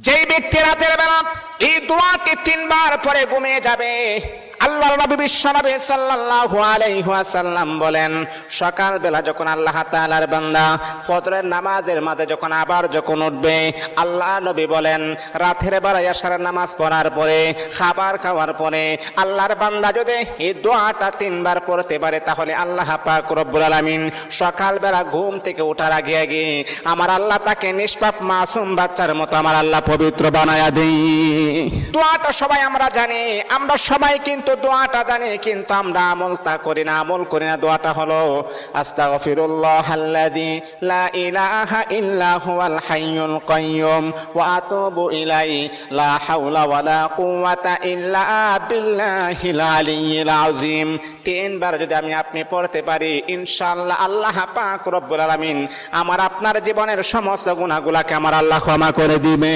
যেই ব্যক্তি রাতের বেলা এই দোয়াটি 3 বার পরে ঘুমিয়ে যাবে, আল্লাহর নবী বিশ্বনবী সাল্লাল্লাহু আলাইহি ওয়াসাল্লাম বলেন, সকাল বেলা যখন আল্লাহ তাআলার বান্দা ফজরের নামাজের মাঝে যখন উঠবে, আল্লাহ নবী বলেন রাতের বেলা এশারের নামাজ পড়ার পরে, খাবার খাওয়ার পরে আল্লাহর বান্দা যদি এই দোয়াটা 3 বার পড়তে পারে, তাহলে আল্লাহ পাক রব্বুল আলামিন সকাল বেলা ঘুম থেকে ওঠার আগে আগে আমার আল্লাহ তাকে নিষ্পাপ মাসুম বাচ্চার মতো আমার আল্লাহ পবিত্র বানায়া দেই। দোয়াটা সবাই আমরা জানি, আমরা সবাই কিন্তু দোয়াটা জানি, কিন্তু আমরা আমল করি না। দোয়াটা হলো আস্তাগফিরুল্লাহাল্লাযী লা ইলাহা ইল্লা হুয়াল হাইয়ুল কাইয়্যুম ওয়া আতুবু ইলাইহি লা হাওলা ওয়ালা কুওয়াতা ইল্লা বিল্লাহিল আলিয়্যিল আযীম। 3 বার যদি আপনি পড়তে পারি, ইনশাআল্লাহ আল্লাহ পাক রব্বুল আলামিন আমার আপনার জীবনের সমস্ত গুনাহগুলোকে আমার আল্লাহ ক্ষমা করে দিবে।